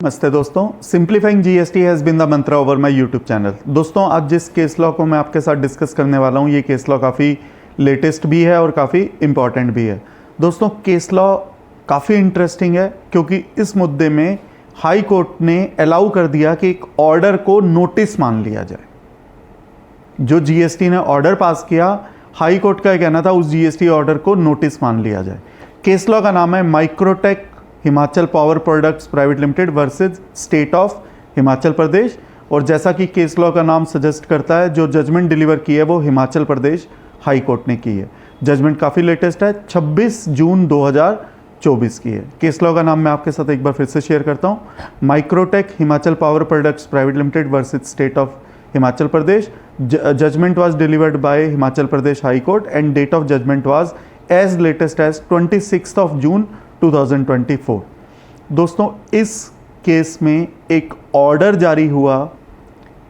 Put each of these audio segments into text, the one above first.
नमस्ते दोस्तों, simplifying GST has been the mantra over my YouTube channel. दोस्तों, आज जिस केस लॉ को मैं आपके साथ डिस्कस करने वाला हूँ, ये केस लॉ काफ़ी लेटेस्ट भी है और काफ़ी इम्पॉर्टेंट भी है। दोस्तों, केस लॉ काफ़ी इंटरेस्टिंग है क्योंकि इस मुद्दे में हाई कोर्ट ने अलाउ कर दिया कि एक ऑर्डर को नोटिस मान लिया जाए। जो जीएसटी ने ऑर्डर पास किया, हाई कोर्ट का कहना था उस जीएसटी ऑर्डर को नोटिस मान लिया जाए। केस लॉ का नाम है Microtek Himachal power products private limited versus state of Himachal Pradesh. और जैसा कि केस लॉ का नाम सजेस्ट करता है, जो जजमेंट डिलीवर की है वो हिमाचल प्रदेश हाई कोर्ट ने की है। जजमेंट काफ़ी लेटेस्ट है, 26 जून 2024 की है। केस लॉ का नाम मैं आपके साथ एक बार फिर से शेयर करता हूँ। Microtek Himachal power products private limited versus state of Himachal Pradesh. Judgment was delivered by Himachal Pradesh high court and date of judgment was as latest as 26 June 2024। दोस्तों, इस केस में एक ऑर्डर जारी हुआ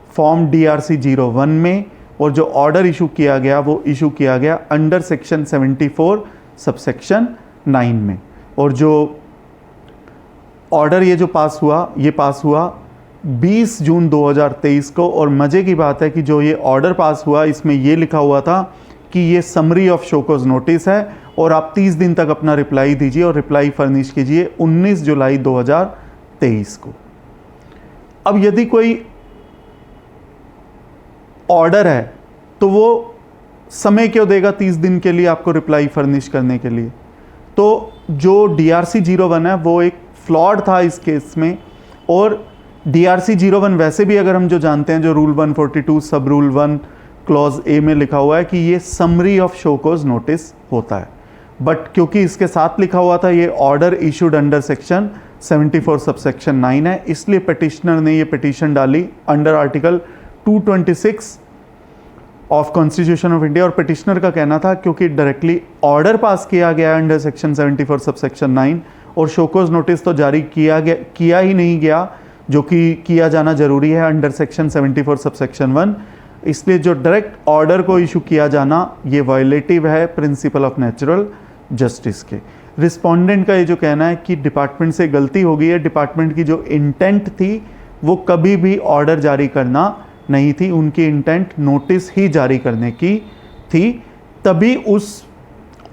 फॉर्म DRC 01 में, और जो ऑर्डर इशू किया गया वो इशू किया गया अंडर सेक्शन 74 सबसेक्शन 9 में। और जो ऑर्डर ये पास हुआ 20 जून 2023 को। और मज़े की बात है कि जो ये ऑर्डर पास हुआ, इसमें ये लिखा हुआ था कि ये समरी ऑफ शोकॉज नोटिस है और आप 30 दिन तक अपना रिप्लाई दीजिए और रिप्लाई फर्निश कीजिए 19 जुलाई 2023 को। अब यदि कोई ऑर्डर है तो वो समय क्यों देगा 30 दिन के लिए आपको रिप्लाई फर्निश करने के लिए? तो जो DRC 01 है वो एक फ्लॉड था इस केस में। और DRC 01 वैसे भी अगर हम जो जानते हैं, जो रूल 142 सब रूल 1 क्लॉज ए में लिखा हुआ है कि ये समरी ऑफ शोकॉज नोटिस होता है। बट क्योंकि इसके साथ लिखा हुआ था ये order issued under section 74 subsection 9 है, इसलिए पिटिशनर ने ये पिटीशन डाली under article 226 of constitution of India. और पिटिशनर का कहना था क्योंकि डायरेक्टली ऑर्डर पास किया गया अंडर सेक्शन 74 सबसेक्शन 9 और शोकॉज नोटिस तो जारी किया ही नहीं गया, जो कि किया जाना जरूरी है अंडर सेक्शन 74 सबसेक्शन 1, इसलिए जो डायरेक्ट ऑर्डर को इशू किया जाना ये वायलेटिव है प्रिंसिपल ऑफ नेचुरल जस्टिस के। रिस्पोंडेंट का ये जो कहना है कि डिपार्टमेंट से गलती हो गई है, डिपार्टमेंट की जो इंटेंट थी वो कभी भी ऑर्डर जारी करना नहीं थी, उनकी इंटेंट नोटिस ही जारी करने की थी। तभी उस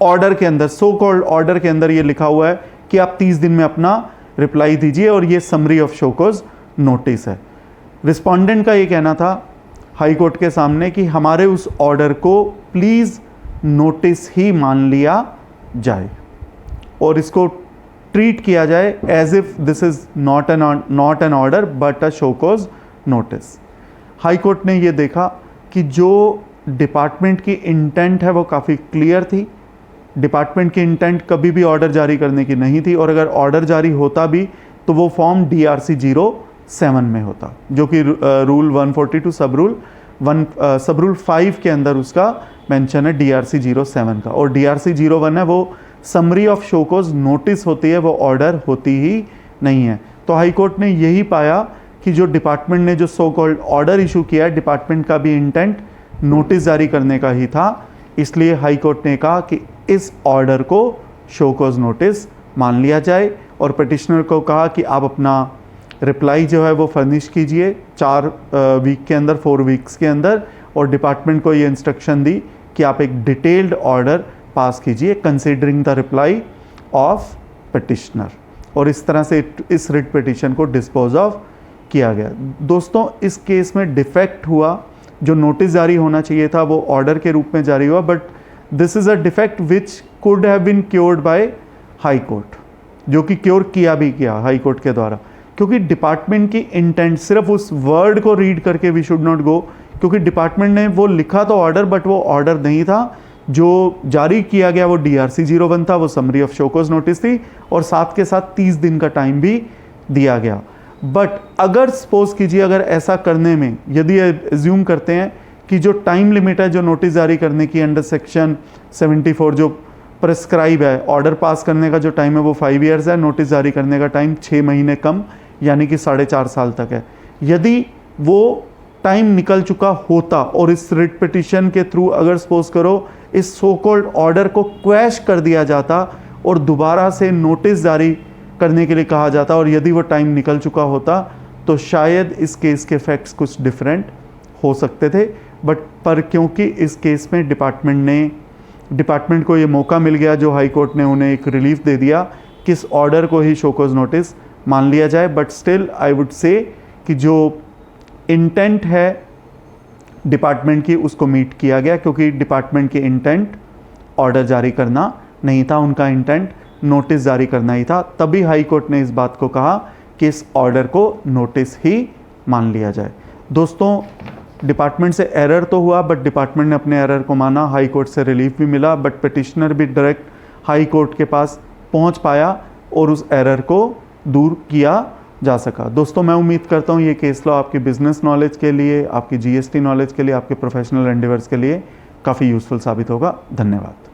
ऑर्डर के अंदर, सो कॉल्ड ऑर्डर के अंदर ये लिखा हुआ है कि आप 30 दिन में अपना रिप्लाई दीजिए और ये समरी ऑफ शोकॉज नोटिस है। रिस्पोंडेंट का ये कहना था हाई कोर्ट के सामने कि हमारे उस ऑर्डर को प्लीज़ नोटिस ही मान लिया जाए और इसको ट्रीट किया जाए as if this is not an order but a show cause notice. High court ने ये देखा कि जो डिपार्टमेंट की इंटेंट है वो काफ़ी क्लियर थी। डिपार्टमेंट की इंटेंट कभी भी ऑर्डर जारी करने की नहीं थी, और अगर ऑर्डर जारी होता भी तो वो फॉर्म DRC 07 में होता, जो कि रूल 142 सब रूल 5 के अंदर उसका मेंशन है DRC 07 का। और DRC 01 है वो समरी ऑफ शोकॉज नोटिस होती है, वो ऑर्डर होती ही नहीं है। तो हाई कोर्ट ने यही पाया कि जो डिपार्टमेंट ने जो सो कॉल्ड ऑर्डर इशू किया है, डिपार्टमेंट का भी इंटेंट नोटिस जारी करने का ही था, इसलिए हाई कोर्ट ने कहा कि इस ऑर्डर को शोकॉज नोटिस मान लिया जाए। और पिटिशनर को कहा कि आप अपना रिप्लाई जो है वो फर्निश कीजिए 4 वीक के अंदर, 4 वीक्स के अंदर, और डिपार्टमेंट को ये इंस्ट्रक्शन दी कि आप एक डिटेल्ड ऑर्डर पास कीजिए considering the reply off petitioner. और इस तरह से इस रिट पिटिशन को डिस्पोज ऑफ किया गया। दोस्तों, इस केस में डिफेक्ट हुआ, जो नोटिस जारी होना चाहिए था वो ऑर्डर के रूप में जारी हुआ, but this is a defect which could have been cured by high court, जो कि क्योर किया भी किया हाई कोर्ट के द्वारा। क्योंकि डिपार्टमेंट की इंटेंट, सिर्फ उस वर्ड को रीड करके वी शुड नॉट गो, क्योंकि डिपार्टमेंट ने वो लिखा तो ऑर्डर, बट वो ऑर्डर नहीं था। जो जारी किया गया वो DRC 01 था, वो समरी ऑफ शोकॉज नोटिस थी, और साथ के साथ 30 दिन का टाइम भी दिया गया। बट अगर सपोज कीजिए, अगर ऐसा करने में यदि एज्यूम करते हैं कि जो टाइम लिमिट है जो नोटिस जारी करने की अंडर सेक्शन 74 जो प्रेस्क्राइब है, ऑर्डर पास करने का जो टाइम है वो 5 ईयर्स है, नोटिस जारी करने का टाइम 6 महीने कम यानी कि 4.5 साल तक है। यदि वो टाइम निकल चुका होता और इस रिट पिटिशन के थ्रू अगर सपोज करो इस सो कॉल्ड ऑर्डर को क्वैश कर दिया जाता और दोबारा से नोटिस जारी करने के लिए कहा जाता, और यदि वो टाइम निकल चुका होता तो शायद इस केस के फैक्ट्स कुछ डिफरेंट हो सकते थे। पर क्योंकि इस केस में डिपार्टमेंट को ये मौका मिल गया, जो हाई कोर्ट ने उन्हें एक रिलीफ दे दिया कि इस ऑर्डर को ही शोकॉज नोटिस मान लिया जाए। But still I would say कि जो इंटेंट है डिपार्टमेंट की उसको मीट किया गया, क्योंकि डिपार्टमेंट की इंटेंट ऑर्डर जारी करना नहीं था, उनका इंटेंट नोटिस जारी करना ही था। तभी हाई कोर्ट ने इस बात को कहा कि इस ऑर्डर को नोटिस ही मान लिया जाए। दोस्तों, डिपार्टमेंट से एरर तो हुआ, बट डिपार्टमेंट ने अपने एरर को माना, हाई कोर्ट से रिलीफ भी मिला, बट पिटिशनर भी डायरेक्ट हाई कोर्ट के पास पहुंच पाया और उस एरर को दूर किया जा सका। दोस्तों, मैं उम्मीद करता हूं ये केस लॉ आपकी बिजनेस नॉलेज के लिए, आपकी जीएसटी नॉलेज के लिए, आपके प्रोफेशनल एंडेवर्स के लिए काफ़ी यूज़फुल साबित होगा। धन्यवाद।